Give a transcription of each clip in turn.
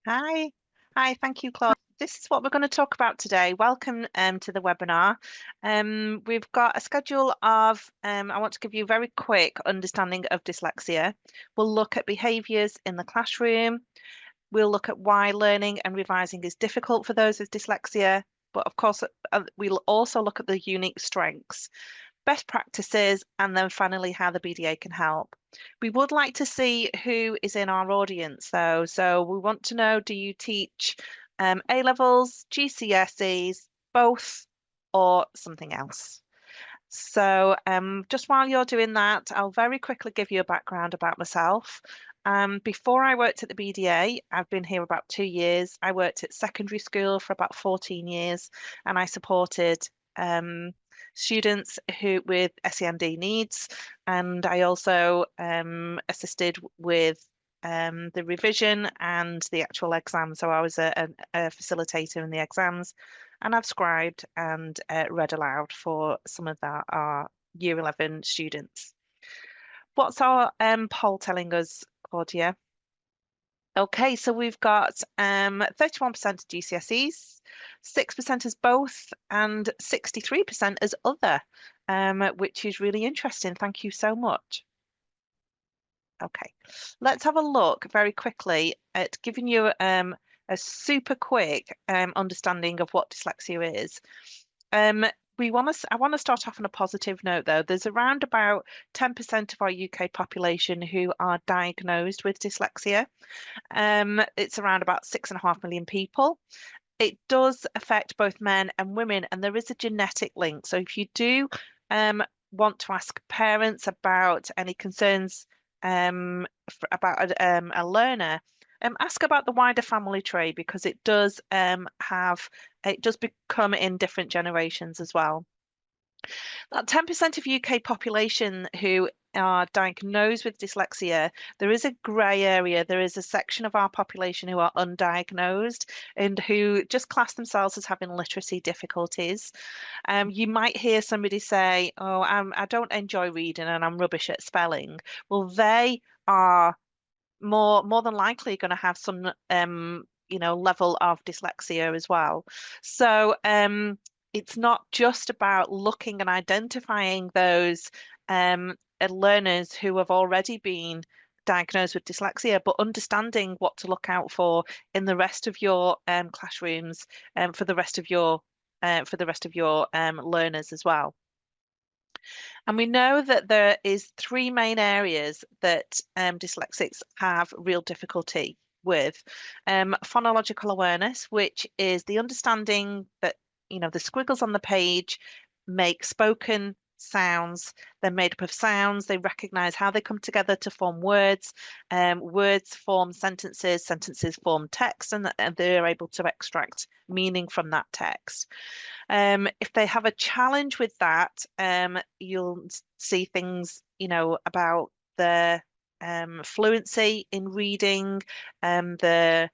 Hi. Hi, thank you, Claude. This is what we're going to talk about today. Welcome to the webinar. We've got a schedule of, I want to give you a very quick understanding of dyslexia. We'll look at behaviours in the classroom. We'll look at why learning and revising is difficult for those with dyslexia. But of course, we'll also look at the unique strengths, best practices, and then finally how the BDA can help. We would like to see who is in our audience though. So we want to know, do you teach A levels, GCSEs, both, or something else? So just while you're doing that, I'll very quickly give you a background about myself. Before I worked at the BDA, I've been here about 2 years. I worked at secondary school for about 14 years, and I supported students who with SEND needs, and I also assisted with the revision and the actual exam. So I was a facilitator in the exams, and I've scribed and read aloud for some of our Year 11 students. What's our poll telling us, Claudia? Okay, so we've got 31% GCSEs, 6% as both, and 63% as other, which is really interesting. Thank you so much. Okay, let's have a look very quickly at giving you a super quick understanding of what dyslexia is. I want to start off on a positive note though. There's around about 10% of our UK population who are diagnosed with dyslexia. It's around about 6.5 million people. It does affect both men and women, and there is a genetic link. So if you do want to ask parents about any concerns about a learner, ask about the wider family tree because it does become in different generations as well. That 10% of UK population who are diagnosed with dyslexia, there is a grey area. There is a section of our population who are undiagnosed and who just class themselves as having literacy difficulties. You might hear somebody say, "Oh, I don't enjoy reading and I'm rubbish at spelling." Well, they are more than likely going to have some level of dyslexia as well. So it's not just about looking and identifying those learners who have already been diagnosed with dyslexia, but understanding what to look out for in the rest of your classrooms for the rest of your learners as well. And we know that there is three main areas that dyslexics have real difficulty with. Phonological awareness, which is the understanding that, the squiggles on the page make spoken sounds. They're made up of sounds. They recognize how they come together to form words. Words form sentences. Sentences form text, and they're able to extract meaning from that text. If they have a challenge with that, you'll see things, about the fluency in reading, the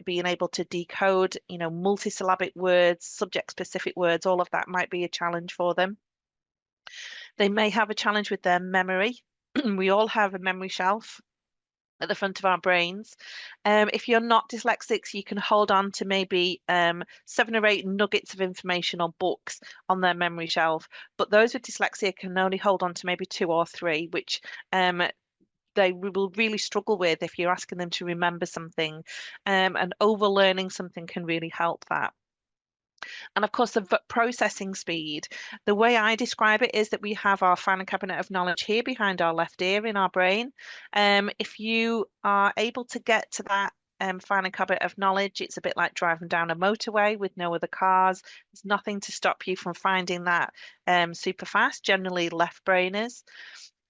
being able to decode, multisyllabic words, subject-specific words, all of that might be a challenge for them. They may have a challenge with their memory. We all have a memory shelf at the front of our brains. If you're not dyslexics, you can hold on to maybe 7 or 8 nuggets of information or books on their memory shelf. But those with dyslexia can only hold on to maybe 2 or 3, which they will really struggle with if you're asking them to remember something. And overlearning something can really help that. And of course, the processing speed. The way I describe it is that we have our filing cabinet of knowledge here behind our left ear in our brain. If you are able to get to that filing cabinet of knowledge, it's a bit like driving down a motorway with no other cars. There's nothing to stop you from finding that super fast, generally left brainers.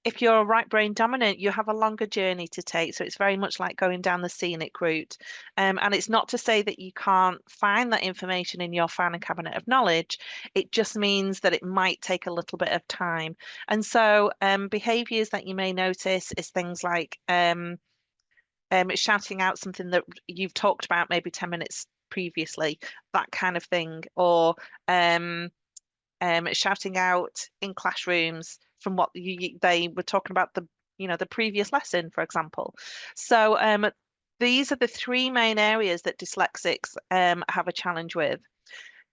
If you're a right brain dominant, you have a longer journey to take. So it's very much like going down the scenic route. And it's not to say that you can't find that information in your filing cabinet of knowledge. It just means that it might take a little bit of time. And so behaviors that you may notice is things like shouting out something that you've talked about maybe 10 minutes previously, that kind of thing, or shouting out in classrooms from what they were talking about the previous lesson, for example. So these are the three main areas that dyslexics have a challenge with.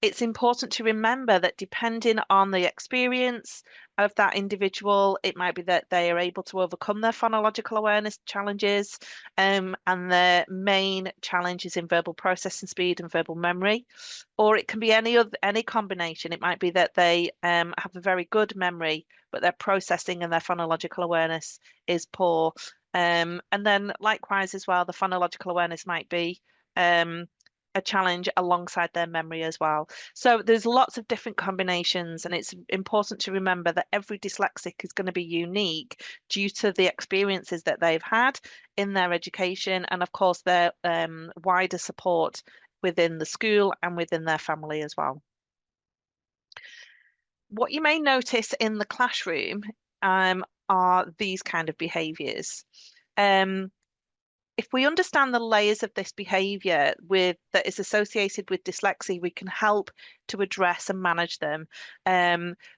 It's important to remember that depending on the experience of that individual, it might be that they are able to overcome their phonological awareness challenges, and their main challenge is in verbal processing speed and verbal memory. Or it can be any combination. It might be that they have a very good memory, but their processing and their phonological awareness is poor. And then likewise as well, the phonological awareness might be a challenge alongside their memory as well. So there's lots of different combinations, and it's important to remember that every dyslexic is going to be unique due to the experiences that they've had in their education, and of course their wider support within the school and within their family as well. What you may notice in the classroom are these kind of behaviours. If we understand the layers of this behaviour that is associated with dyslexia, we can help to address and manage them.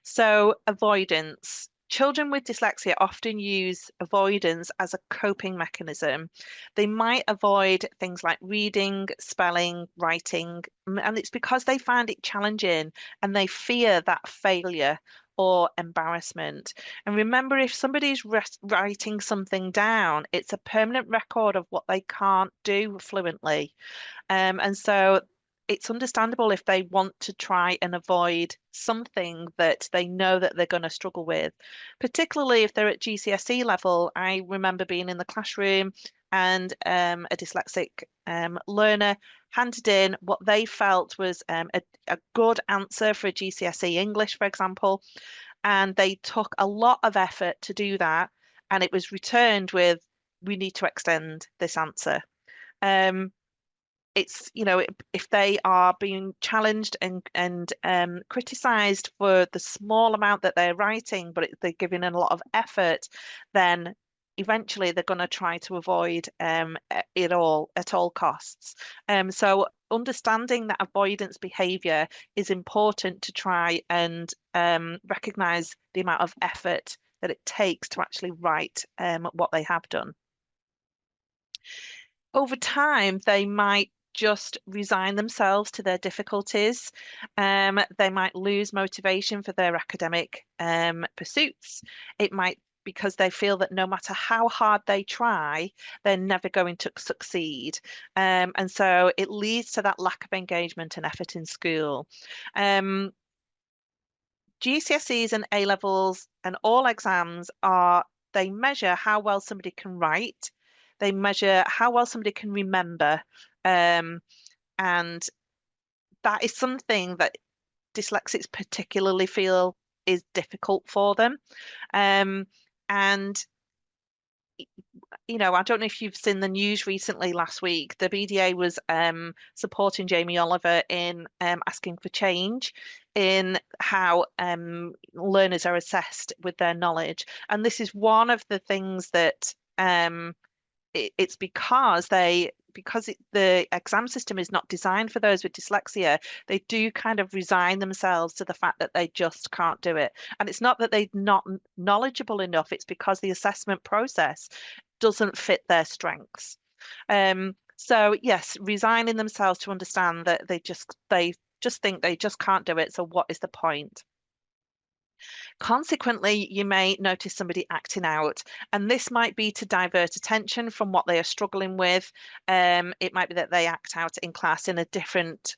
So avoidance. Children with dyslexia often use avoidance as a coping mechanism. They might avoid things like reading, spelling, writing, and it's because they find it challenging and they fear that failure or embarrassment. And remember, if somebody's writing something down, it's a permanent record of what they can't do fluently. And so it's understandable if they want to try and avoid something that they know that they're going to struggle with, particularly if they're at GCSE level. I remember being in the classroom and a dyslexic learner handed in what they felt was a good answer for a GCSE English, for example, and they took a lot of effort to do that, and it was returned with, "We need to extend this answer." Um, it's if they are being challenged and criticized for the small amount that they're writing, but they're giving in a lot of effort, then eventually they're going to try to avoid it all at all costs. So understanding that avoidance behavior is important to try and recognize the amount of effort that it takes to actually write what they have done. Over time, they might just resign themselves to their difficulties. They might lose motivation for their academic pursuits. It might because they feel that no matter how hard they try, they're never going to succeed. And so it leads to that lack of engagement and effort in school. GCSEs and A levels and all exams they measure how well somebody can write, they measure how well somebody can remember, and that is something that dyslexics particularly feel is difficult for them. And I don't know if you've seen the news recently last week. The BDA was supporting Jamie Oliver in asking for change in how learners are assessed with their knowledge. And this is one of the things that it's because the exam system is not designed for those with dyslexia. They do kind of resign themselves to the fact that they just can't do it. And it's not that they're not knowledgeable enough, it's because the assessment process doesn't fit their strengths. So yes, resigning themselves to understand that they just think they just can't do it. So what is the point? Consequently, you may notice somebody acting out, and this might be to divert attention from what they are struggling with. It might be that they act out in class in a different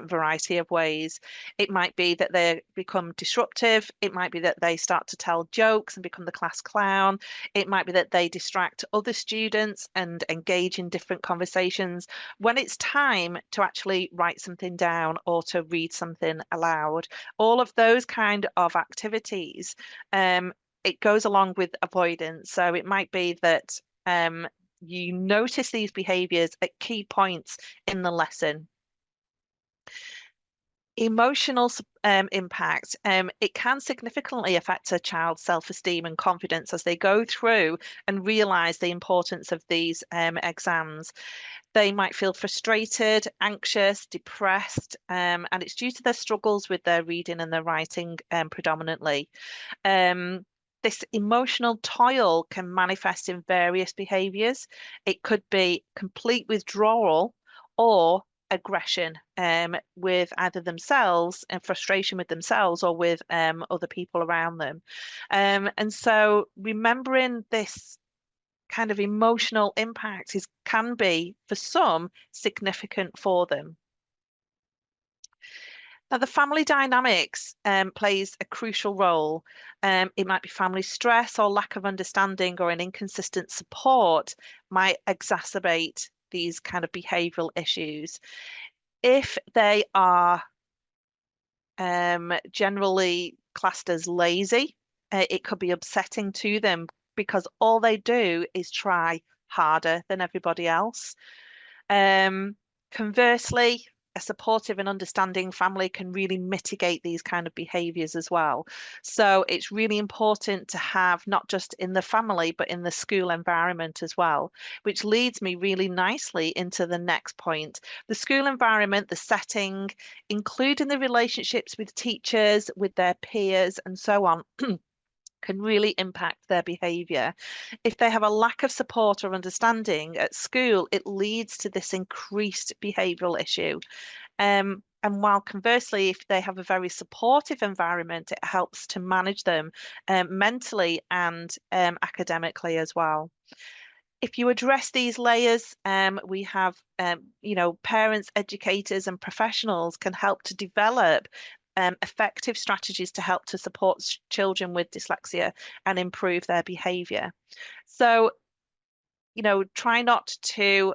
variety of ways. It might be that they become disruptive. It might be that they start to tell jokes and become the class clown. It might be that they distract other students and engage in different conversations when it's time to actually write something down or to read something aloud. All of those kind of activities, it goes along with avoidance. So it might be that you notice these behaviors at key points in the lesson. Emotional impact, it can significantly affect a child's self-esteem and confidence as they go through and realize the importance of these exams. They might feel frustrated, anxious, depressed, and it's due to their struggles with their reading and their writing predominantly. This emotional toil can manifest in various behaviors. It could be complete withdrawal or aggression with either themselves and frustration with themselves or with other people around them. And so remembering this kind of emotional impact can be, for some, significant for them. Now, the family dynamics plays a crucial role. It might be family stress or lack of understanding or an inconsistent support might exacerbate these kind of behavioral issues. If they are generally classed as lazy, it could be upsetting to them because all they do is try harder than everybody else. Um, Conversely, a supportive and understanding family can really mitigate these kind of behaviors as well. So it's really important to have not just in the family, but in the school environment as well, which leads me really nicely into the next point. The school environment, the setting, including the relationships with teachers, with their peers, and so on. Can really impact their behavior. If they have a lack of support or understanding at school, it leads to this increased behavioral issue. And while conversely, if they have a very supportive environment, it helps to manage them mentally and academically as well. If you address these layers, we have, parents, educators, and professionals can help to develop effective strategies to help to support children with dyslexia and improve their behavior. So, try not to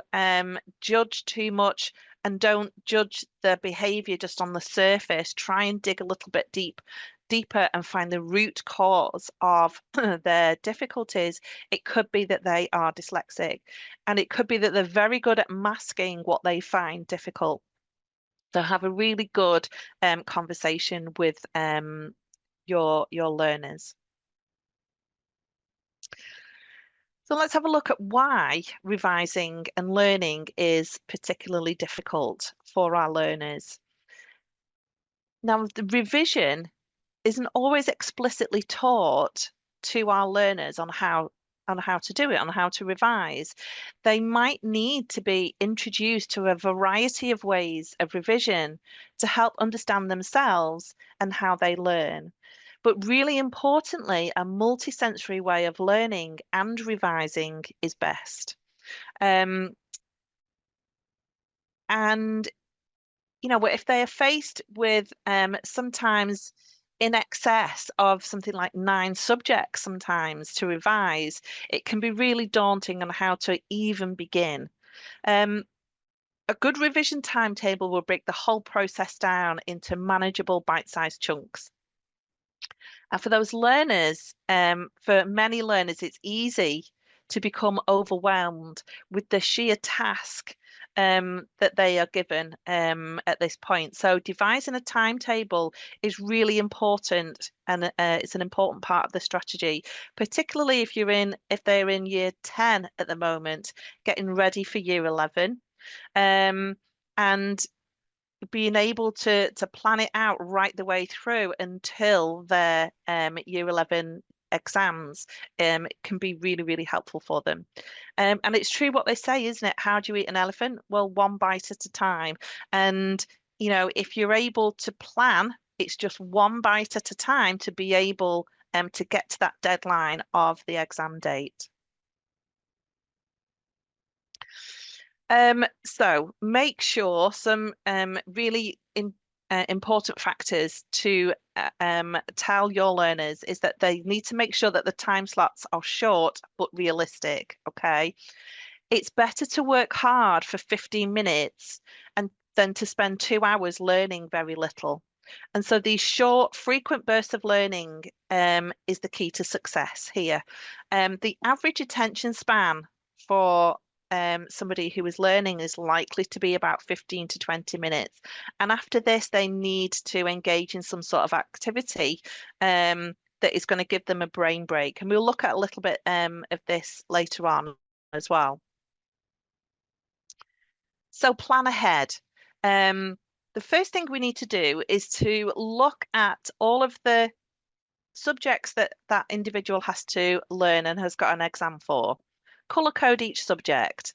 judge too much and don't judge the behavior just on the surface. Try and dig a little bit deeper and find the root cause of their difficulties. It could be that they are dyslexic, and it could be that they're very good at masking what they find difficult. So have a really good conversation with your learners. So let's have a look at why revising and learning is particularly difficult for our learners. Now, the revision isn't always explicitly taught to our learners on how to do it, on how to revise. They might need to be introduced to a variety of ways of revision to help understand themselves and how they learn. But really importantly, a multisensory way of learning and revising is best. Um, and if they are faced with sometimes in excess of something like 9 subjects sometimes to revise, it can be really daunting on how to even begin. Um, a good revision timetable will break the whole process down into manageable bite-sized chunks. And for those learners, for many learners, it's easy to become overwhelmed with the sheer task that they are given at this point. So devising a timetable is really important, and it's an important part of the strategy, particularly if they're in year 10 at the moment, getting ready for year 11. And being able to plan it out right the way through until their year 11 exams can be really, really helpful for them. And it's true what they say, isn't it? How do you eat an elephant? Well, one bite at a time. And, if you're able to plan, it's just one bite at a time to be able to get to that deadline of the exam date. So make sure some really important factors to tell your learners is that they need to make sure that the time slots are short but realistic. Okay. It's better to work hard for 15 minutes and than to spend 2 hours learning very little. And so these short, frequent bursts of learning is the key to success here. The average attention span for somebody who is learning is likely to be about 15 to 20 minutes. And after this, they need to engage in some sort of activity that is going to give them a brain break. And we'll look at a little bit of this later on as well. So plan ahead. The first thing we need to do is to look at all of the subjects that that individual has to learn and has got an exam for. Color code each subject.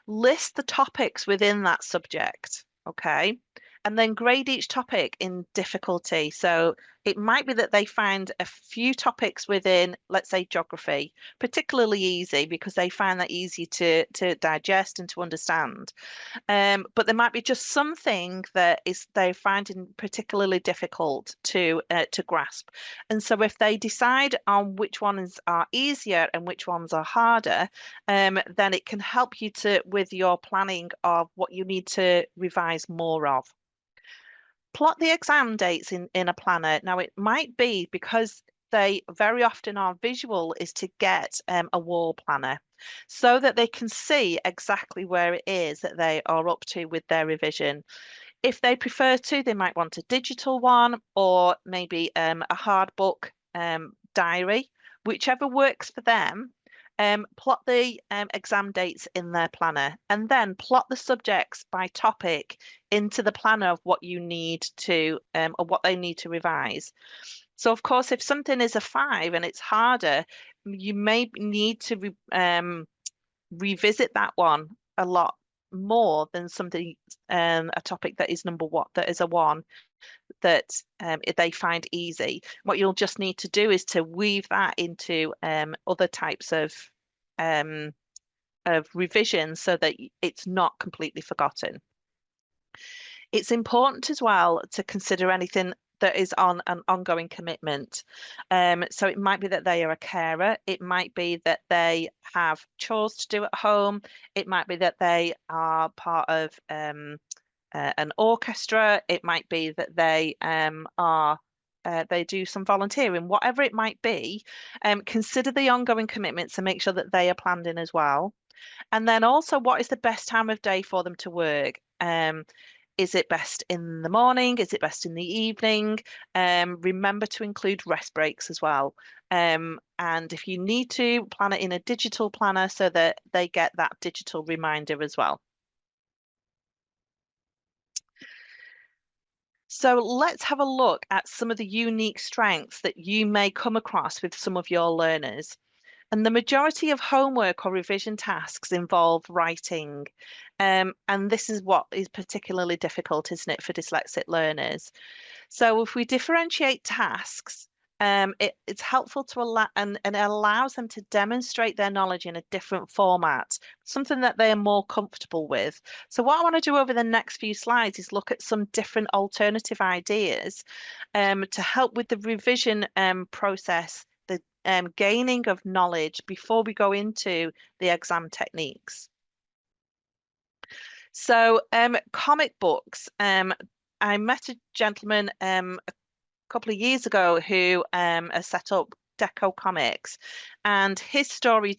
List the topics within that subject, okay? And then grade each topic in difficulty. So it might be that they find a few topics within, let's say, geography, particularly easy because they find that easy to digest and to understand. But there might be just something that is they're finding particularly difficult to grasp. And so if they decide on which ones are easier and which ones are harder, then it can help you to with your planning of what you need to revise more of. Plot the exam dates in a planner. Now, it might be because they very often are visual is to get a wall planner so that they can see exactly where it is that they are up to with their revision. If they prefer to, they might want a digital one or maybe a hard book diary, whichever works for them. Plot the exam dates in their planner and then plot the subjects by topic into the planner of what you need to or what they need to revise. So, of course, if something is a 5 and it's harder, you may need to revisit that one a lot more than something a topic that is number one, that is a 1 that they find easy. What you'll just need to do is to weave that into other types um, of revision so that it's not completely forgotten. It's important as well to consider anything that is on an ongoing commitment. So it might be that they are a carer. It might be that they have chores to do at home. It might be that they are part of an orchestra. It might be that they are they do some volunteering, whatever it might be. Consider the ongoing commitments and make sure that they are planned in as well. And then also, what is the best time of day for them to work? Is it best in the morning? Is it best in the evening? Remember to include rest breaks as well. And if you need to, plan it in a digital planner so that they get that digital reminder as well. So let's have a look at some of the unique strengths that you may come across with some of your learners. And the majority of homework or revision tasks involve writing. And this is what is particularly difficult, isn't it, for dyslexic learners? So if we differentiate tasks, it's helpful to allow and it allows them to demonstrate their knowledge in a different format, something that they are more comfortable with. So what I want to do over the next few slides is look at some different alternative ideas to help with the revision process, the gaining of knowledge before we go into the exam techniques. So comic books. I met a gentleman a couple of years ago who has set up Deco Comics, and his story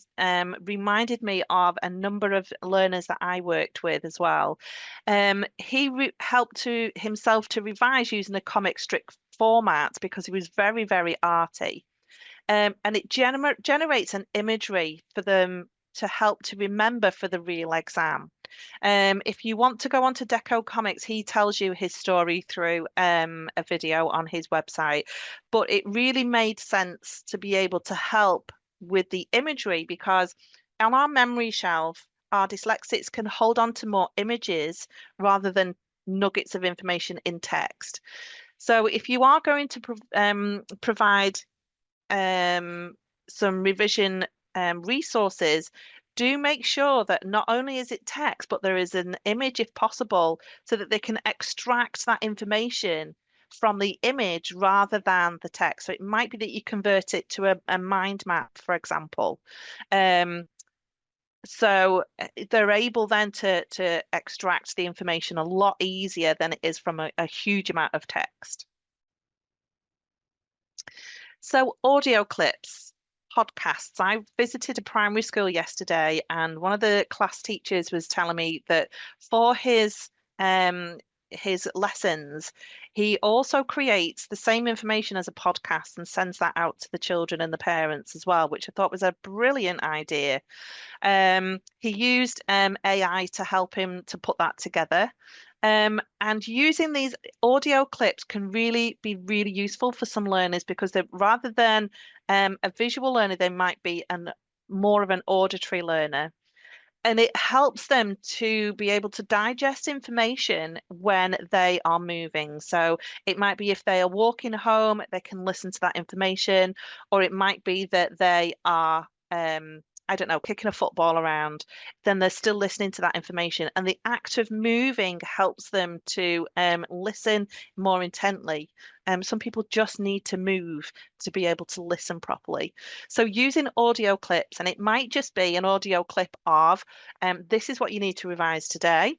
reminded me of a number of learners that I worked with as well. He helped to himself to revise using a comic strip format because he was very, very arty. And it generates an imagery for them to help to remember for the real exam. If you want to go onto Deco Comics, he tells you his story through a video on his website. But it really made sense to be able to help with the imagery because on our memory shelf, our dyslexics can hold on to more images rather than nuggets of information in text. So if you are going to provide some revision resources, do make sure that not only is it text, but there is an image if possible, so that they can extract that information from the image rather than the text. So it might be that you convert it to a mind map, for example. So they're able then to extract the information a lot easier than it is from a huge amount of text. So audio clips, podcasts. I visited a primary school yesterday, and one of the class teachers was telling me that for his his lessons, he also creates the same information as a podcast and sends that out to the children and the parents as well, which I thought was a brilliant idea. He used AI to help him to put that together. And using these audio clips can really be really useful for some learners because they rather than a visual learner, they might be more of an auditory learner. And it helps them to be able to digest information when they are moving. So it might be if they are walking home, they can listen to that information, or it might be that they are, I don't know, kicking a football around, then they're still listening to that information. And the act of moving helps them to listen more intently. Some people just need to move to be able to listen properly. So using audio clips, and it might just be an audio clip of, this is what you need to revise today.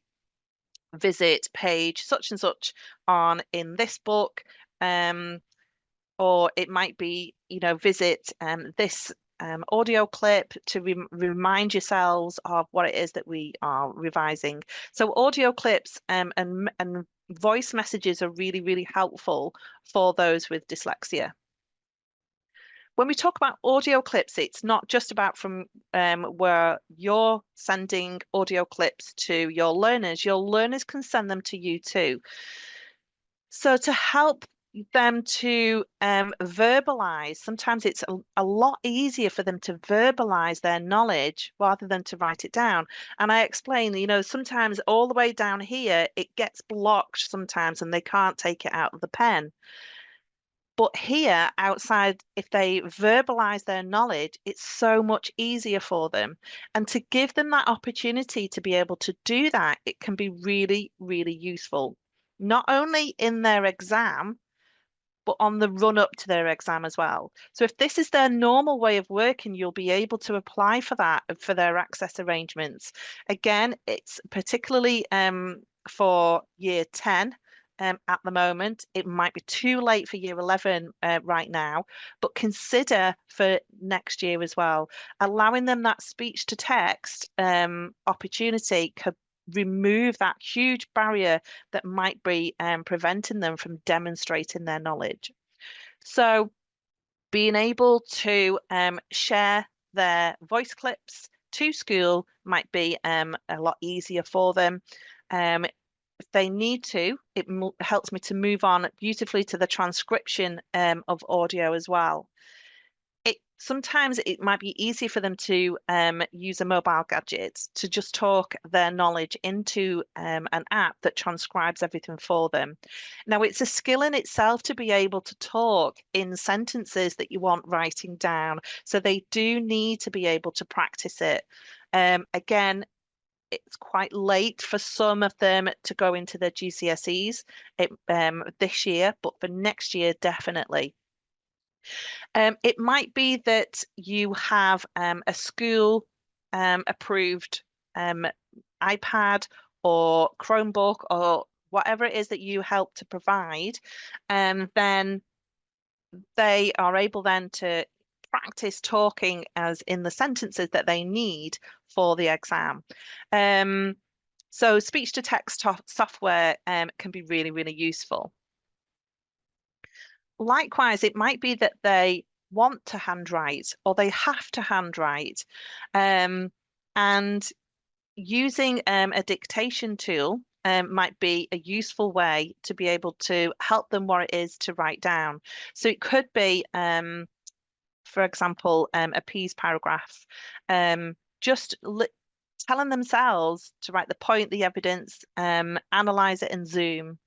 Visit page such and such on in this book. Or it might be, visit this audio clip to remind yourselves of what it is that we are revising. So audio clips and voice messages are really, really helpful for those with dyslexia. When we talk about audio clips, it's not just about from where you're sending audio clips to your learners can send them to you too. So to help them to verbalize, sometimes it's a lot easier for them to verbalize their knowledge rather than to write it down. And I explain, sometimes all the way down here, it gets blocked sometimes and they can't take it out of the pen. But here, outside, if they verbalize their knowledge, it's so much easier for them. And to give them that opportunity to be able to do that, it can be really, really useful. Not only in their exam, but on the run up to their exam as well. So if this is their normal way of working, you'll be able to apply for that for their access arrangements. Again, it's particularly for year 10. At the moment, it might be too late for year 11 right now, but consider for next year as well. Allowing them that speech to text opportunity could remove that huge barrier that might be preventing them from demonstrating their knowledge. So being able to share their voice clips to school might be a lot easier for them. If they need to, it helps me to move on beautifully to the transcription of audio as well. Sometimes it might be easy for them to use a mobile gadget to just talk their knowledge into an app that transcribes everything for them. Now, it's a skill in itself to be able to talk in sentences that you want writing down. So they do need to be able to practice it. Again, it's quite late for some of them to go into their GCSEs this year, but for next year, definitely. It might be that you have a school approved iPad or Chromebook or whatever it is that you help to provide, then they are able then to practice talking as in the sentences that they need for the exam. So speech to text software can be really, really useful. Likewise, it might be that they want to handwrite or they have to handwrite. And using a dictation tool might be a useful way to be able to help them what it is to write down. So it could be, for example, a piece paragraph, just telling themselves to write the point, the evidence, analyze it and zoom,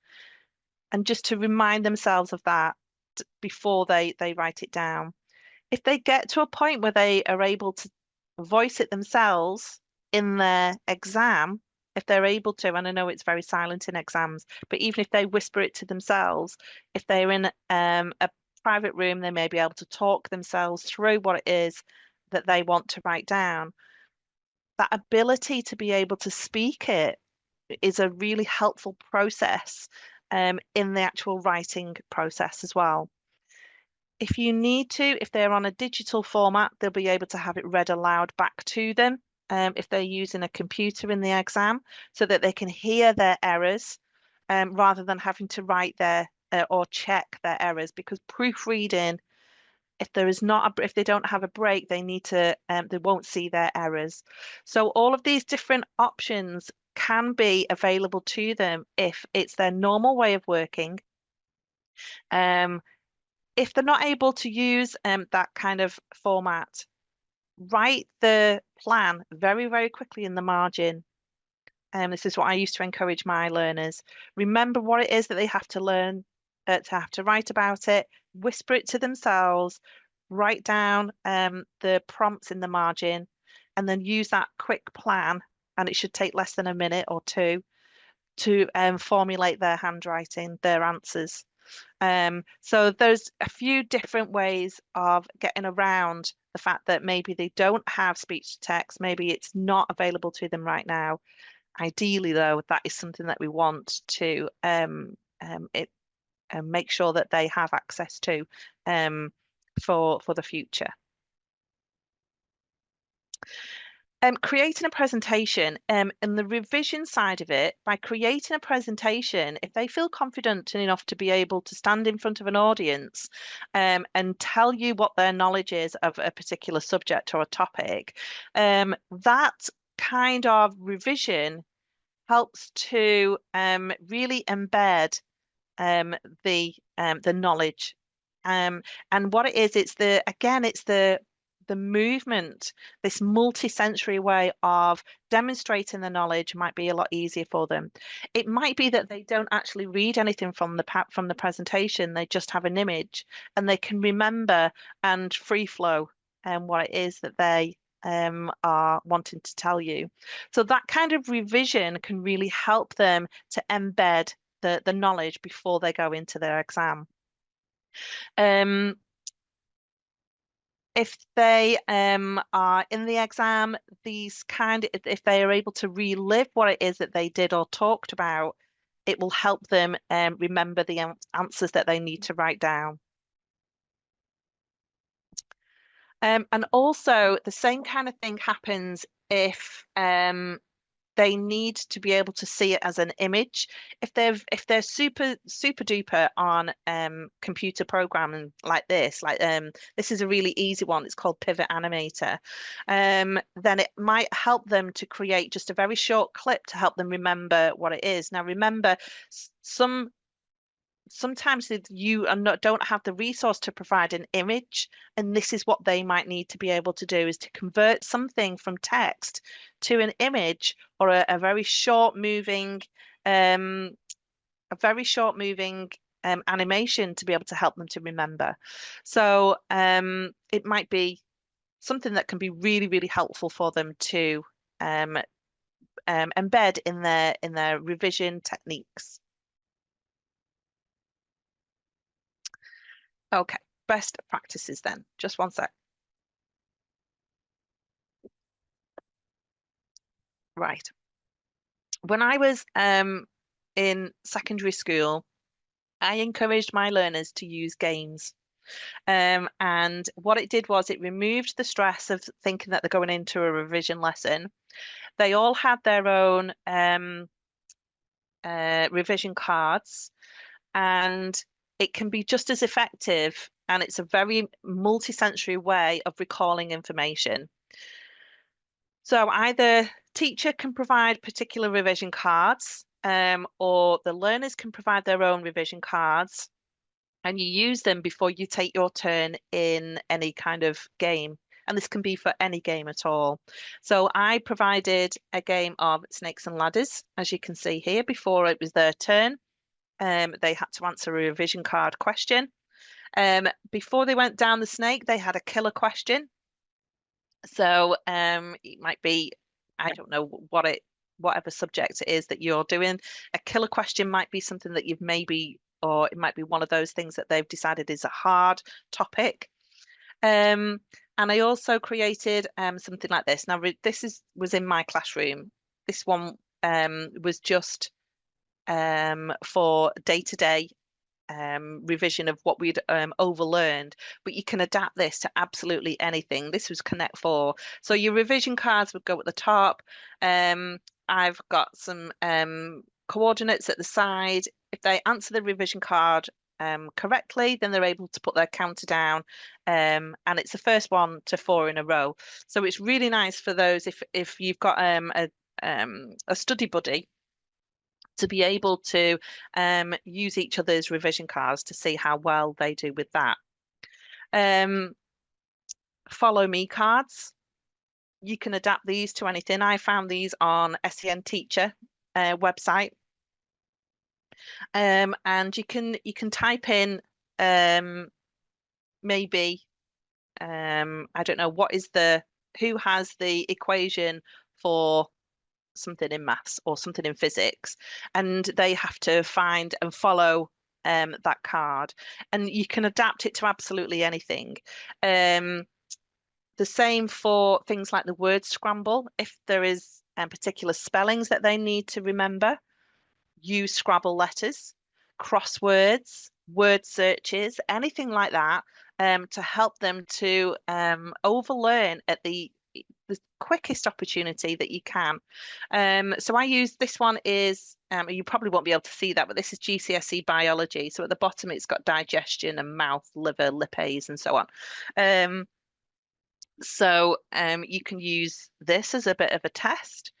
and just to remind themselves of that before they write it down. If they get to a point where they are able to voice it themselves in their exam, if they're able to, and I know it's very silent in exams, but even if they whisper it to themselves, if they're in a private room, they may be able to talk themselves through what it is that they want to write down. That ability to be able to speak it is a really helpful process in the actual writing process as well. If you need to, if they're on a digital format, they'll be able to have it read aloud back to them if they're using a computer in the exam so that they can hear their errors rather than having to write their or check their errors, because proofreading, if there is not if they don't have a break, they need to they won't see their errors. So all of these different options can be available to them if it's their normal way of working. Um, if they're not able to use that kind of format, write the plan very, very quickly in the margin. This is what I used to encourage my learners. Remember what it is that they have to learn, to have to write about it, whisper it to themselves, write down the prompts in the margin, and then use that quick plan. And it should take less than a minute or two to formulate their handwriting, their answers. So there's a few different ways of getting around the fact that maybe they don't have speech to text, maybe it's not available to them right now. Ideally, though, that is something that we want to make sure that they have access to for the future. Creating a presentation, and the revision side of it, by creating a presentation, if they feel confident enough to be able to stand in front of an audience and tell you what their knowledge is of a particular subject or a topic, that kind of revision helps to really embed the knowledge. And what it is, it's the movement, this multi-sensory way of demonstrating the knowledge might be a lot easier for them. It might be that they don't actually read anything from the presentation, they just have an image and they can remember and free flow what it is that they are wanting to tell you. So that kind of revision can really help them to embed the knowledge before they go into their exam. Um, if they are in the exam, if they are able to relive what it is that they did or talked about, it will help them remember the answers that they need to write down. And also the same kind of thing happens if they need to be able to see it as an image. If they're super duper on computer programming like this is a really easy one. It's called Pivot Animator. Then it might help them to create just a very short clip to help them remember what it is. Now remember, sometimes you are not don't have the resource to provide an image, and this is what they might need to be able to do, is to convert something from text to an image or a very short moving animation to be able to help them to remember. So it might be something that can be really, really helpful for them to embed in their revision techniques. Okay, best practices then. Just one sec. Right. When I was in secondary school, I encouraged my learners to use games. And what it did was it removed the stress of thinking that they're going into a revision lesson. They all had their own revision cards, and it can be just as effective, and it's a very multi-sensory way of recalling information. So either teacher can provide particular revision cards, or the learners can provide their own revision cards, and you use them before you take your turn in any kind of game. And this can be for any game at all. So I provided a game of snakes and ladders, as you can see here, before it was their turn. They had to answer a revision card question. Before they went down the snake, they had a killer question. So it might be, I don't know whatever subject it is that you're doing. A killer question might be something that you've maybe, or it might be one of those things that they've decided is a hard topic. And I also created something like this. Now was in my classroom. This one was just for day-to-day revision of what we'd overlearned, but you can adapt this to absolutely anything. This was Connect 4. So your revision cards would go at the top. I've got some coordinates at the side. If they answer the revision card correctly, then they're able to put their counter down, and it's the first one to 4 in a row. So it's really nice for those if you've got a study buddy to be able to use each other's revision cards to see how well they do with that. Follow me cards. You can adapt these to anything. I found these on SEN Teacher website. And you can type in maybe I don't know who has the equation for something in maths or something in physics, and they have to find and follow that card, and you can adapt it to absolutely anything. The same for things like the word scramble. If there is particular spellings that they need to remember, use Scrabble letters, crosswords, word searches, anything like that, to help them to overlearn at the quickest opportunity that you can. So I use this one is, you probably won't be able to see that, but this is GCSE biology. So at the bottom, it's got digestion and mouth, liver, lipase, and so on. So you can use this as a bit of a test.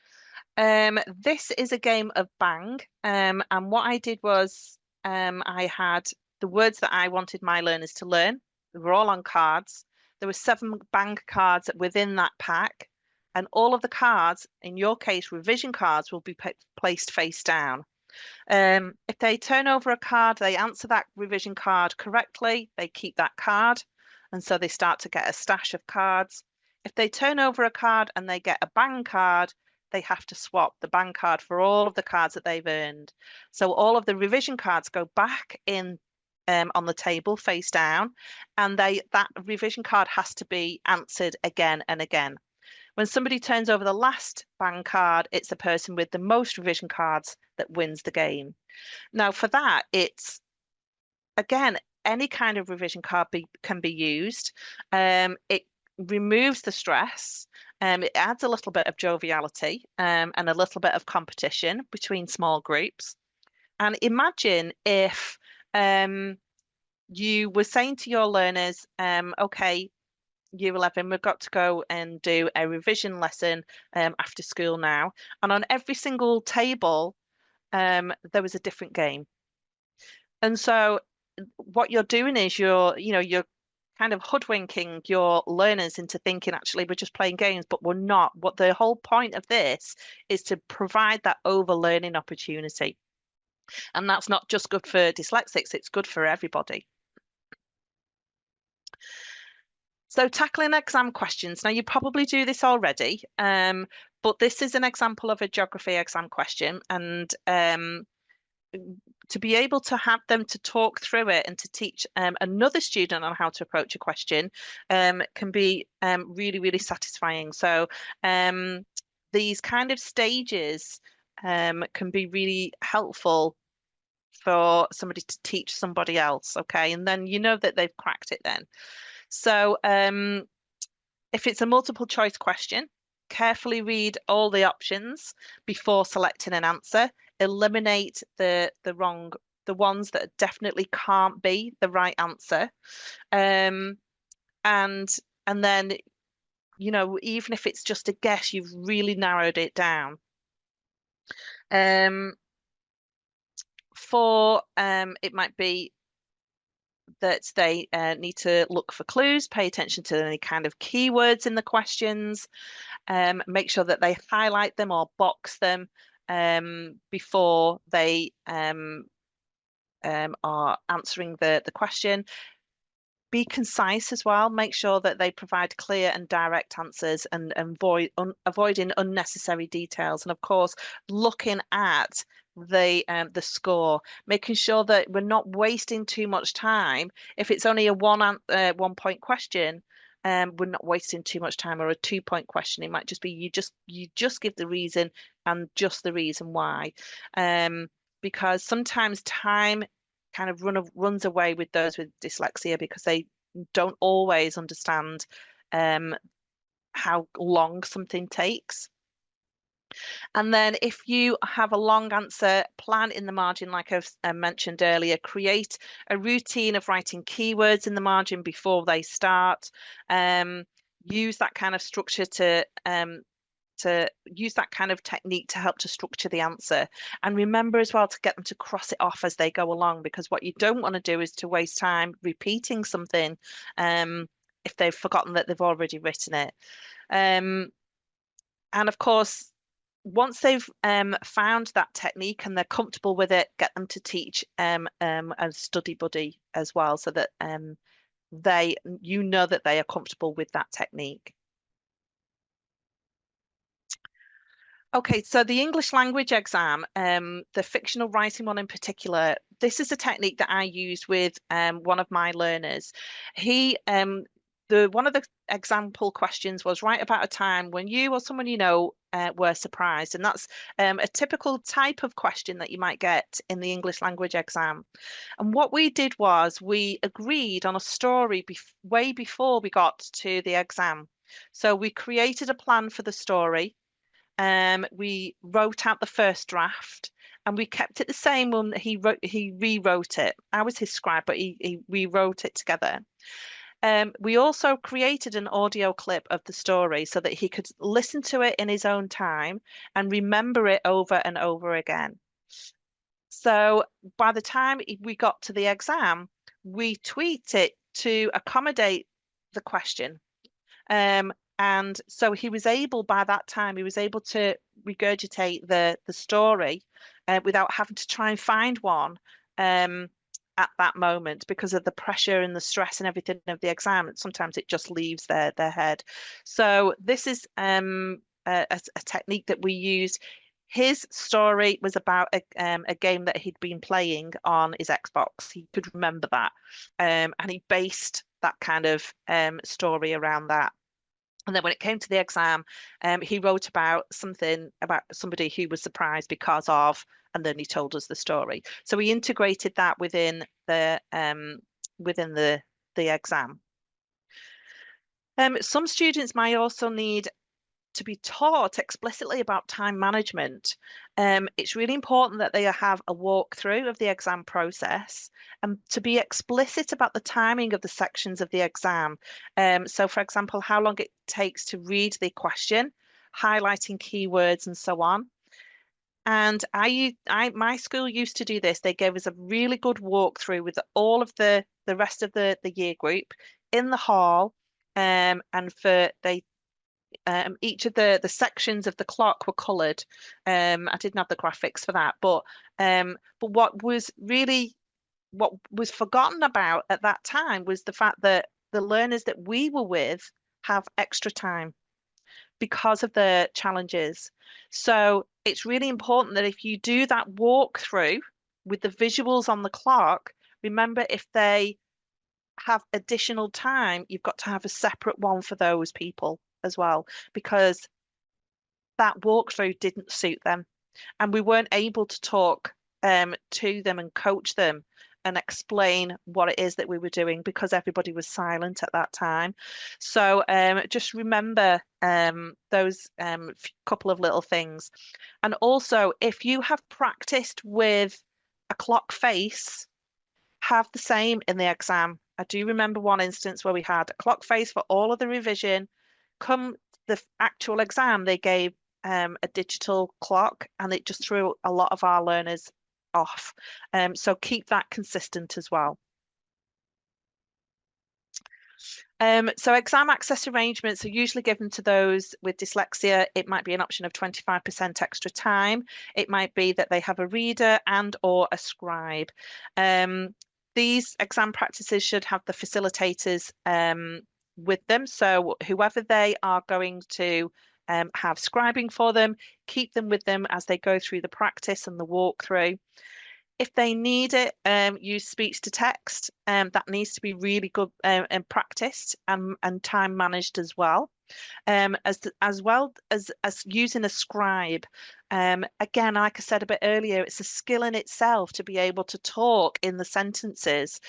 This is a game of Bang, and what I did was I had the words that I wanted my learners to learn. They were all on cards. There were 7 Bang cards within that pack, and all of the cards, in your case, revision cards, will be placed face down. If they turn over a card, they answer that revision card correctly, they keep that card, and so they start to get a stash of cards. If they turn over a card and they get a Bang card, they have to swap the Bang card for all of the cards that they've earned. So all of the revision cards go back in on the table face down, and that revision card has to be answered again and again. When somebody turns over the last Bang card, it's the person with the most revision cards that wins the game. Now, for that, it's, again, any kind of revision card can be used. It removes the stress. It adds a little bit of joviality and a little bit of competition between small groups. And imagine if you were saying to your learners, okay, Year 11, we've got to go and do a revision lesson after school now. And on every single table, there was a different game. And so what you're doing is you're kind of hoodwinking your learners into thinking, actually, we're just playing games, but we're not. What the whole point of this is to provide that overlearning opportunity. And that's not just good for dyslexics, it's good for everybody. So tackling exam questions. Now, you probably do this already, but this is an example of a geography exam question. And to be able to have them to talk through it and to teach another student on how to approach a question can be really, really satisfying. So these kind of stages can be really helpful for somebody to teach somebody else, okay? And then you know that they've cracked it then. So if it's a multiple choice question, carefully read all the options before selecting an answer. Eliminate the ones that definitely can't be the right answer. And then, even if it's just a guess, you've really narrowed it down. It might be that they need to look for clues, pay attention to any kind of keywords in the questions, make sure that they highlight them or box them before they are answering the question. Be concise as well. Make sure that they provide clear and direct answers and avoiding unnecessary details. And of course, looking at the score, making sure that we're not wasting too much time. If it's only a 1 point question, we're not wasting too much time, or a 2 point question. It might just be you just give the reason and just the reason why, because sometimes time kind of runs away with those with dyslexia because they don't always understand how long something takes. And then if you have a long answer, plan in the margin, like I've mentioned earlier, create a routine of writing keywords in the margin before they start. Um, use that kind of structure to use that kind of technique to help to structure the answer. And remember as well to get them to cross it off as they go along, because what you don't want to do is to waste time repeating something if they've forgotten that they've already written it. And of course, once they've found that technique and they're comfortable with it, get them to teach a study buddy as well, so that you know that they are comfortable with that technique. Okay, so the English language exam, the fictional writing one in particular, this is a technique that I used with one of my learners. He, one of the example questions was, write about a time when you or someone you know were surprised, and that's a typical type of question that you might get in the English language exam. And what we did was we agreed on a story way before we got to the exam. So we created a plan for the story. We wrote out the first draft and we kept it the same when he rewrote it. I was his scribe, but he rewrote it together. We also created an audio clip of the story so that he could listen to it in his own time and remember it over and over again. So by the time we got to the exam, we tweaked it to accommodate the question. And so he was able, by that time, he was able to regurgitate the story without having to try and find one at that moment because of the pressure and the stress and everything of the exam. Sometimes it just leaves their head. So this is a technique that we use. His story was about a game that he'd been playing on his Xbox. He could remember that. And he based that kind of story around that. And then when it came to the exam, he wrote about something about somebody who was surprised because of, and then he told us the story. So we integrated that within the exam. Some students might also need to be taught explicitly about time management. It's really important that they have a walkthrough of the exam process and to be explicit about the timing of the sections of the exam. So, for example, how long it takes to read the question, highlighting keywords, and so on. And my school used to do this. They gave us a really good walkthrough with all of the rest of the year group in the hall. And for they each of the sections of the clock were coloured. I didn't have the graphics for that, but what was forgotten about at that time was the fact that the learners that we were with have extra time because of the challenges. So it's really important that if you do that walkthrough with the visuals on the clock, remember if they have additional time, you've got to have a separate one for those people as well, because that walkthrough didn't suit them. And we weren't able to talk to them and coach them and explain what it is that we were doing because everybody was silent at that time. So just remember those couple of little things. And also, if you have practiced with a clock face, have the same in the exam. I do remember one instance where we had a clock face for all of the revision. Come the actual exam, they gave a digital clock and it just threw a lot of our learners off. So keep that consistent as well. So exam access arrangements are usually given to those with dyslexia. It might be an option of 25% extra time. It might be that they have a reader and or a scribe. These exam practices should have the facilitators with them. So whoever they are going to have scribing for them, keep them with them as they go through the practice and the walkthrough. If they need it, use speech to text. That needs to be really good and practiced and time managed as well. As well as using a scribe. Again, like I said a bit earlier, it's a skill in itself to be able to talk in the sentences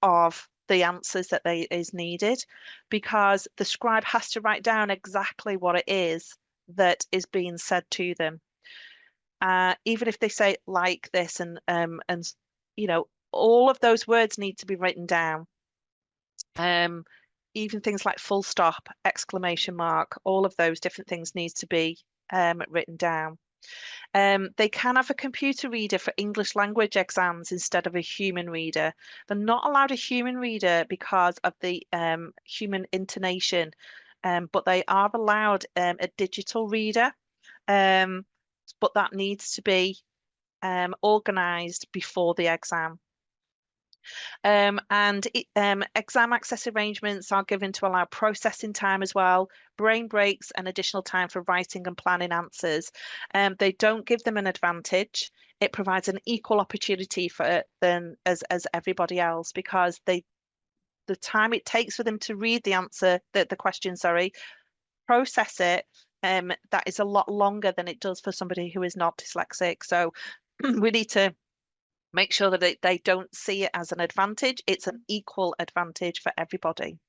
of the answers that is needed, because the scribe has to write down exactly what it is that is being said to them. Even if they say like this and you know, all of those words need to be written down. Even things like full stop, exclamation mark, all of those different things needs to be written down. They can have a computer reader for English language exams instead of a human reader. They're not allowed a human reader because of the human intonation, but they are allowed a digital reader. Um, but that needs to be organised before the exam. Exam access arrangements are given to allow processing time as well, brain breaks, and additional time for writing and planning answers. They don't give them an advantage. It provides an equal opportunity for them as everybody else because the time it takes for them to read the answer, the question, sorry, process it, that is a lot longer than it does for somebody who is not dyslexic. So we need to make sure that they don't see it as an advantage. It's an equal advantage for everybody.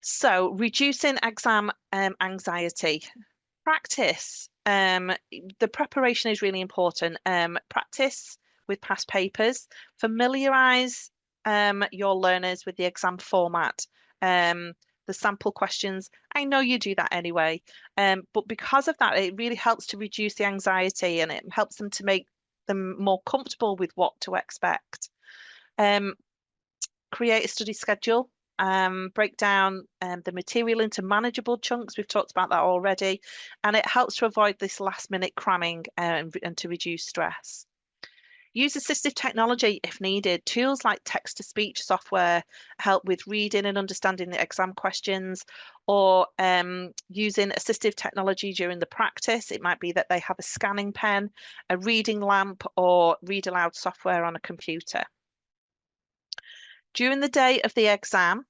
So reducing exam anxiety. Practice. The preparation is really important. Practice with past papers. Familiarize your learners with the exam format. The sample questions. I know you do that anyway, but because of that, it really helps to reduce the anxiety and it helps them to make them more comfortable with what to expect. Um, Create a study schedule, break down the material into manageable chunks. We've talked about that already, and it helps to avoid this last minute cramming and to reduce stress. Use assistive technology if needed. Tools like text-to-speech software help with reading and understanding the exam questions, or using assistive technology during the practice. It might be that they have a scanning pen, a reading lamp, or read aloud software on a computer. During the day of the exam,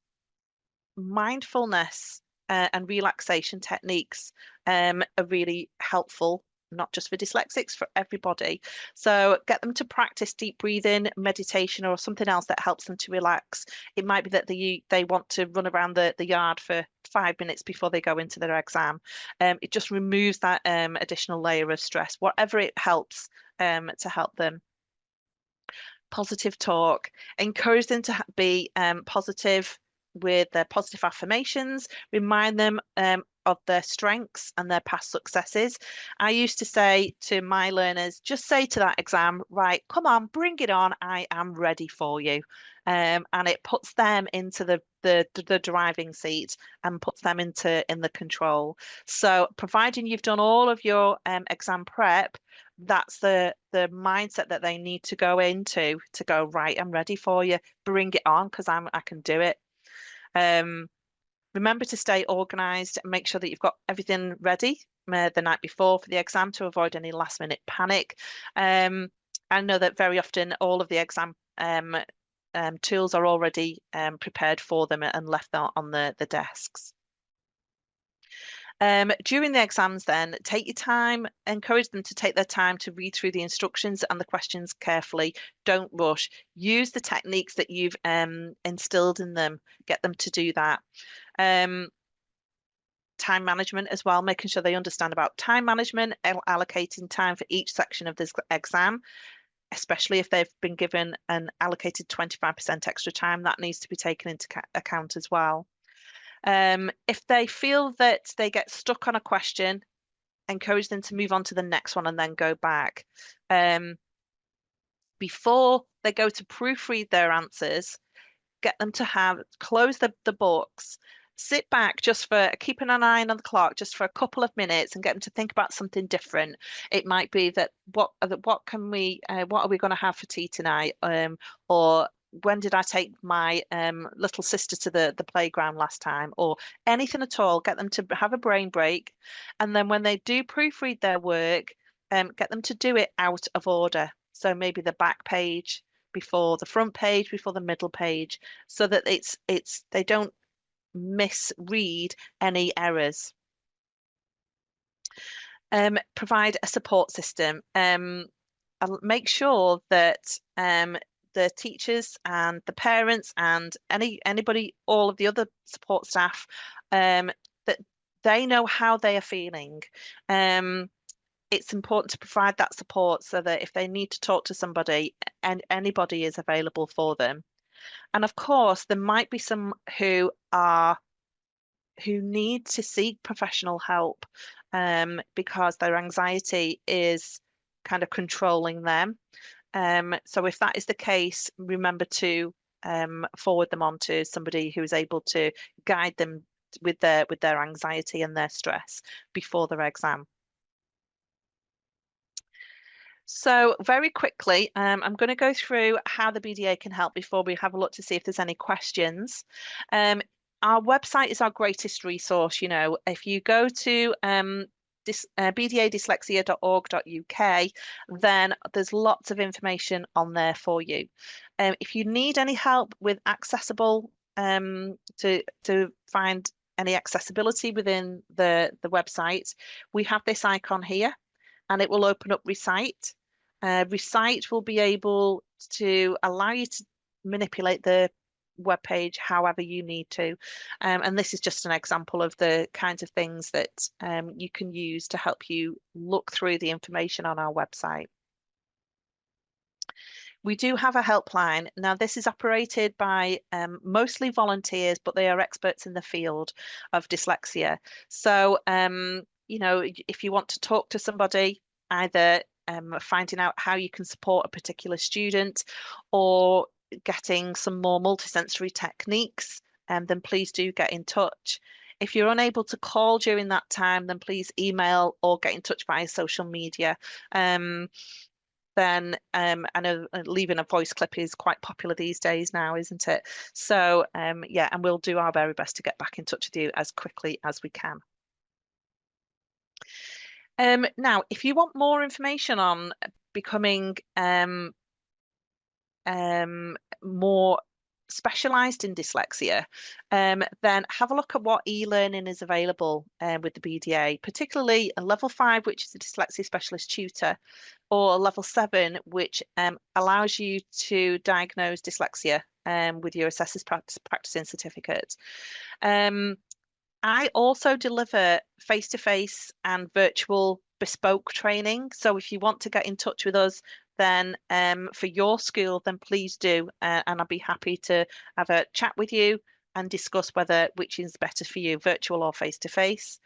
mindfulness and relaxation techniques are really helpful, not just for dyslexics, for everybody. So get them to practice deep breathing, meditation, or something else that helps them to relax. It might be that they want to run around the yard for 5 minutes before they go into their exam. It just removes that additional layer of stress, whatever it helps to help them. Positive talk. Encourage them to be positive with their positive affirmations. Remind them of their strengths and their past successes. I used to say to my learners, just say to that exam, right, come on, bring it on. I am ready for you. And it puts them into the driving seat and puts them in the control. So providing you've done all of your exam prep, that's the mindset that they need to go into to go, right, I'm ready for you. Bring it on because I can do it. Remember to stay organized and make sure that you've got everything ready the night before for the exam to avoid any last minute panic. I know that very often all of the exam tools are already prepared for them and left on the desks. During the exams, then, take your time, encourage them to take their time to read through the instructions and the questions carefully. Don't rush. Use the techniques that you've instilled in them. Get them to do that. Time management as well, making sure they understand about time management, allocating time for each section of this exam, especially if they've been given an allocated 25% extra time, that needs to be taken into account as well. If they feel that they get stuck on a question, encourage them to move on to the next one and then go back. Before they go to proofread their answers, get them to close the books, sit back just for keeping an eye on the clock just for a couple of minutes and get them to think about something different. It might be that what are we going to have for tea tonight? Or when did I take my little sister to the playground last time? Or anything at all. Get them to have a brain break, and then when they do proofread their work, get them to do it out of order. So maybe the back page before the front page, before the middle page, so that they don't misread any errors. Provide a support system. I'll make sure that the teachers and the parents and anybody, all of the other support staff, that they know how they are feeling. Um, it's important to provide that support so that if they need to talk to somebody, and anybody is available for them. And of course, there might be some who need to seek professional help because their anxiety is kind of controlling them. So if that is the case, remember to forward them on to somebody who is able to guide them with their anxiety and their stress before their exam. So very quickly, I'm going to go through how the BDA can help before we have a look to see if there's any questions. Our website is our greatest resource. You know, if you go to bdadyslexia.org.uk, then there's lots of information on there for you. If you need any help with accessible, to find any accessibility within the website, we have this icon here, and it will open up Recite. Recite will be able to allow you to manipulate the web page however you need to. And this is just an example of the kinds of things that you can use to help you look through the information on our website. We do have a helpline. Now, this is operated by mostly volunteers, but they are experts in the field of dyslexia. So, you know, if you want to talk to somebody, either finding out how you can support a particular student or getting some more multisensory techniques, then please do get in touch. If you're unable to call during that time, then please email or get in touch via social media. Then I know leaving a voice clip is quite popular these days now, isn't it? So yeah, and we'll do our very best to get back in touch with you as quickly as we can. Now, if you want more information on becoming more specialised in dyslexia, then have a look at what e-learning is available with the BDA, particularly a level 5, which is a dyslexia specialist tutor, or a level 7, which allows you to diagnose dyslexia with your assessor's practicing certificate. I also deliver face-to-face and virtual bespoke training. So if you want to get in touch with us, then for your school, then please do. And I'll be happy to have a chat with you and discuss which is better for you, virtual or face-to-face.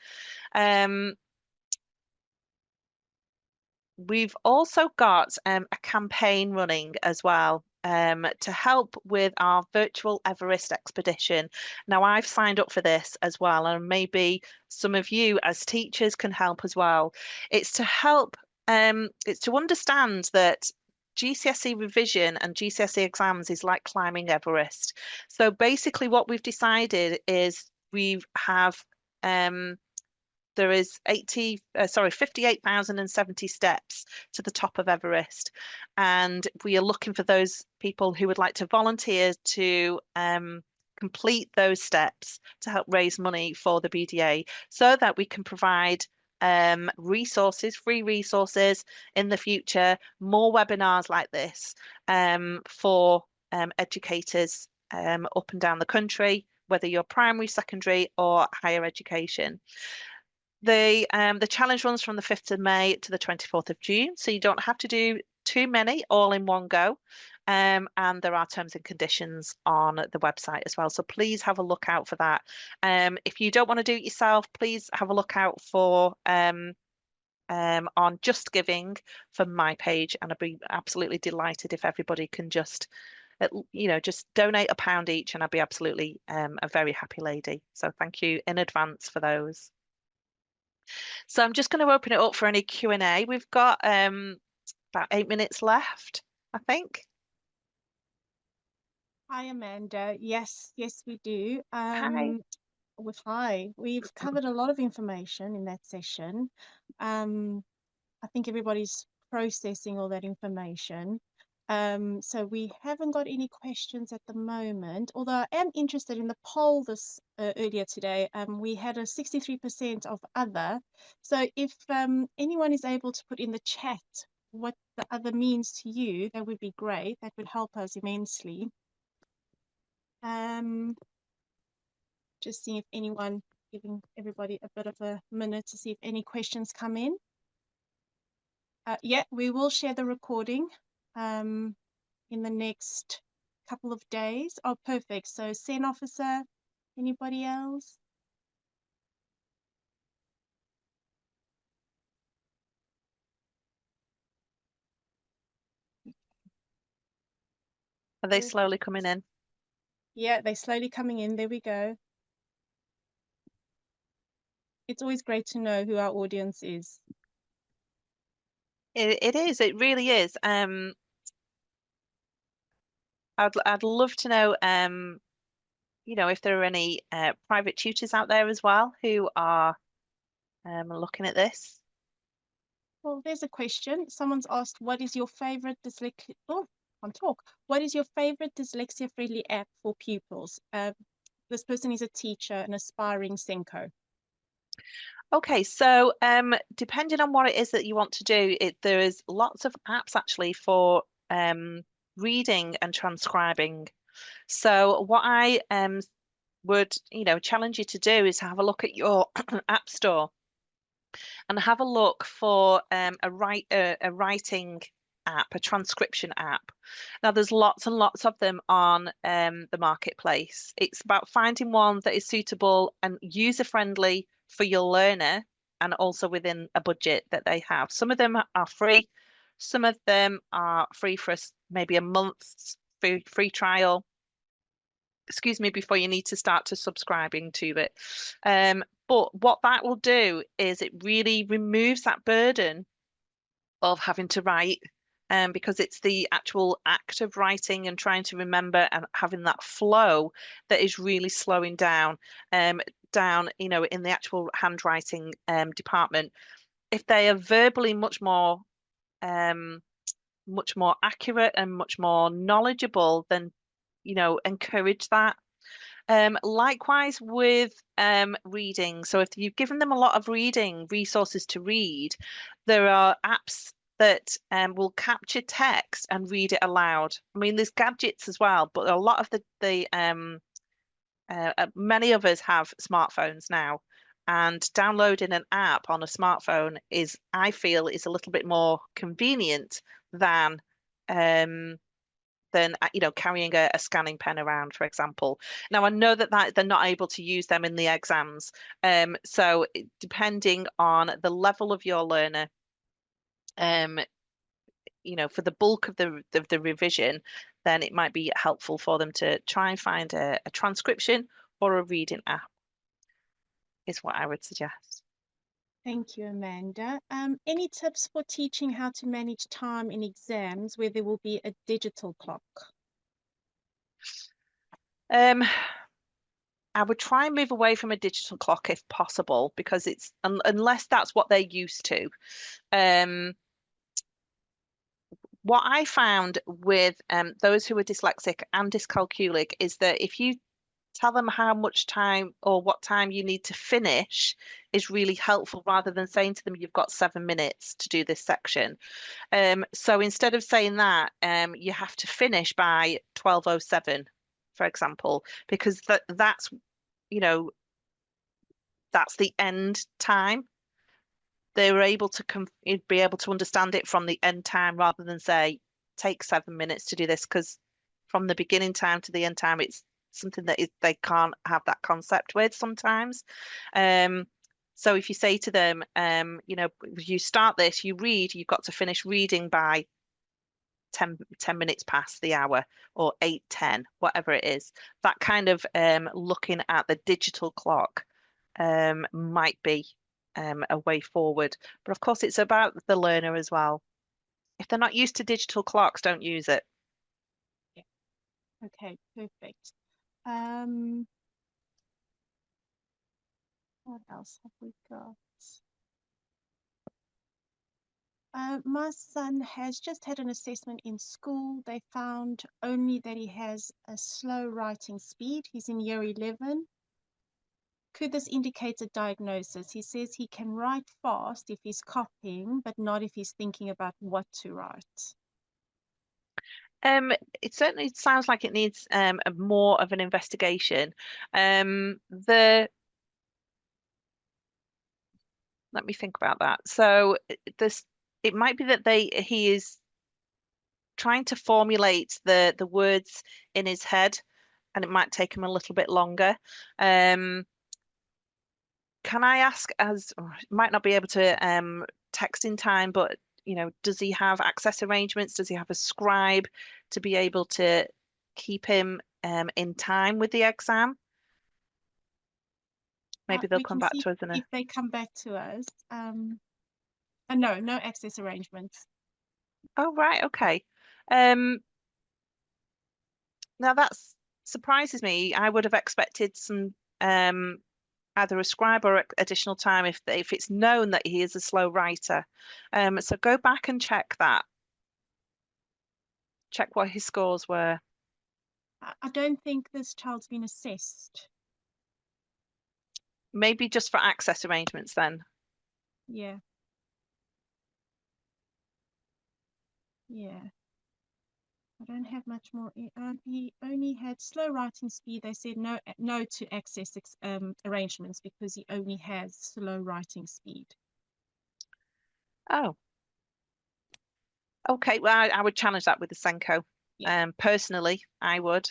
We've also got a campaign running as well to help with our virtual Everest expedition. Now, I've signed up for this as well, and maybe some of you as teachers can help as well. It's to help, it's to understand that GCSE revision and GCSE exams is like climbing Everest. So basically what we've decided is we have there is 58,070 steps to the top of Everest. And we are looking for those people who would like to volunteer to complete those steps to help raise money for the BDA so that we can provide resources, free resources in the future, more webinars like this for educators up and down the country, whether you're primary, secondary or higher education. The challenge runs from the 5th of May to the 24th of June, so you don't have to do too many all in one go. And there are terms and conditions on the website as well. So please have a look out for that. If you don't want to do it yourself, please have a look out for on Just Giving for my page, and I'd be absolutely delighted if everybody can just donate £1 each, and I'd be absolutely a very happy lady. So thank you in advance for those. So I'm just going to open it up for any Q&A. We've got about 8 minutes left, I think. Hi, Amanda. Yes, we do. Hi. Hi. We've covered a lot of information in that session. I think everybody's processing all that information. So we haven't got any questions at the moment, although I am interested in the poll this earlier today. We had a 63% of other. So if anyone is able to put in the chat what the other means to you, that would be great. That would help us immensely. Just seeing if anyone, giving everybody a bit of a minute to see if any questions come in. Yeah, we will share the recording in the next couple of days. Oh, perfect. So, SEN officer, anybody else? Are they slowly coming in? Yeah, they're slowly coming in. There we go. It's always great to know who our audience is. It is. It really is. I'd love to know, if there are any private tutors out there as well who are looking at this. Well, there's a question. Someone's asked, what is your favorite dyslexia? Oh, can't talk. What is your favorite dyslexia-friendly app for pupils? This person is a teacher, an aspiring Senko. Okay, so depending on what it is that you want to do, there is lots of apps actually for reading and transcribing. So what I would, challenge you to do is have a look at your app store and have a look for a writing app, a transcription app. Now, there's lots and lots of them on the marketplace. It's about finding one that is suitable and user friendly for your learner and also within a budget that they have. Some of them are free, some of them are free for maybe a month's free trial. Excuse me, before you need to start to subscribing to it. But what that will do is it really removes that burden of having to write, because it's the actual act of writing and trying to remember and having that flow that is really slowing down, in the actual handwriting department. If they are verbally um, much more accurate and much more knowledgeable, then encourage that. Likewise with reading. So if you've given them a lot of reading resources to read, there are apps that will capture text and read it aloud. I mean, there's gadgets as well, but a lot of many of us have smartphones now, and downloading an app on a smartphone I feel, is a little bit more convenient than um, carrying a scanning pen around, for example. Now, I know that they're not able to use them in the exams. So depending on the level of your learner, um, for the bulk of the revision, then it might be helpful for them to try and find a transcription or a reading app, is what I would suggest. Thank you, Amanda. Any tips for teaching how to manage time in exams where there will be a digital clock? Um, I would try and move away from a digital clock if possible, because unless that's what they're used to. Um, what I found with those who are dyslexic and dyscalculic is that if you tell them how much time or what time you need to finish is really helpful, rather than saying to them, you've got 7 minutes to do this section. So instead of saying that, you have to finish by 12:07, for example, because you know, that's the end time. They were able to be able to understand it from the end time, rather than say, take 7 minutes to do this, because from the beginning time to the end time, it's something that they can't have that concept with sometimes. Um, so if you say to them, you start this, you read, you've got to finish reading by 10 minutes past the hour, or 8:10, whatever it is, that kind of looking at the digital clock might be a way forward. But of course, it's about the learner as well. If they're not used to digital clocks, don't use it. Yeah. Okay, perfect. Um, what else have we got? My son has just had an assessment in school. They found only that he has a slow writing speed. He's in year 11. Could this indicate a diagnosis? He says he can write fast if he's copying, but not if he's thinking about what to write. Um, it certainly sounds like it needs a more of an investigation. The Let me think about that. So this it might be that he is trying to formulate the words in his head, and it might take him a little bit longer. Um, can I ask, as might not be able to text in time, but does he have access arrangements? Does he have a scribe to be able to keep him in time with the exam? Maybe they'll We come can back see to us in if a. they come back to us. No, no access arrangements. Oh, right, okay. Um, Now that surprises me. I would have expected some either a scribe or additional time if it's known that he is a slow writer. So go back and check that. Check what his scores were. I don't think this child's been assessed. Maybe just for access arrangements then. Yeah, yeah. I don't have much more. He only had slow writing speed. They said no to access arrangements because he only has slow writing speed. Oh, okay. Well, I would challenge that with the Senko. Yeah, Personally, I would,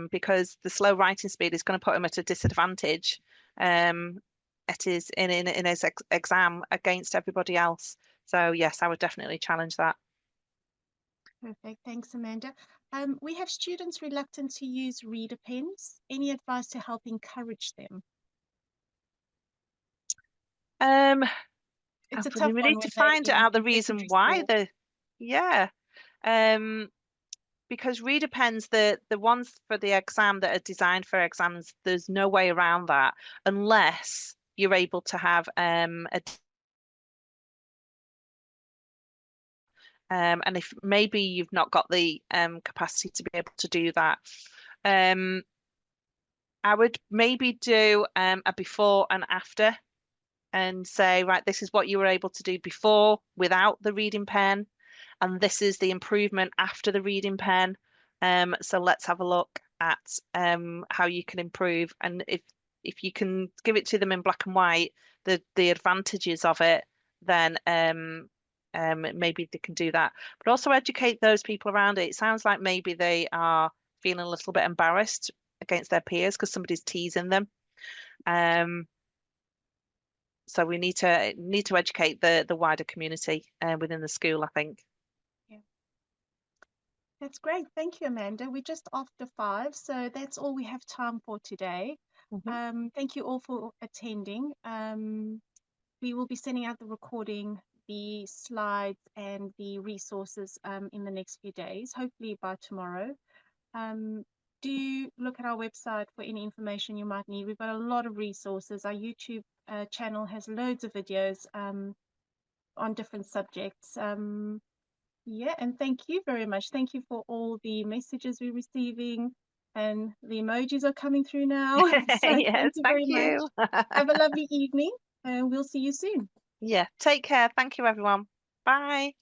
because the slow writing speed is going to put him at a disadvantage um, in his exam against everybody else. So yes, I would definitely challenge that. perfect. Thanks, Amanda. We have students reluctant to use reader pens. Any advice to help encourage them? Um, It's a we tough need one to when they're find out the in reason secondary why school. yeah. Um, because reader pens, the ones for the exam that are designed for exams, there's no way around that unless you're able to have and if maybe you've not got the capacity to be able to do that. Um, I would maybe do a before and after and say, right, this is what you were able to do before without the reading pen, and this is the improvement after the reading pen. So let's have a look at how you can improve, and if you can give it to them in black and white, the advantages of it, then maybe they can do that. But also educate those people around it. It sounds like maybe they are feeling a little bit embarrassed against their peers because somebody's teasing them. Um, so we need to educate the wider community within the school, I think. Yeah. That's great. Thank you, Amanda. We're just after 5, so that's all we have time for today. Mhm. Thank you all for attending. We will be sending out the recording, the slides, and the resources in the next few days, hopefully by tomorrow. Do look at our website for any information you might need. We've got a lot of resources. Our YouTube channel has loads of videos on different subjects. Yeah, and thank you very much. Thank you for all the messages we're receiving, and the emojis are coming through now. So Yes, thank you thank very much. you. Have a lovely evening, and we'll see you soon. Yeah, take care. Thank you, everyone. Bye.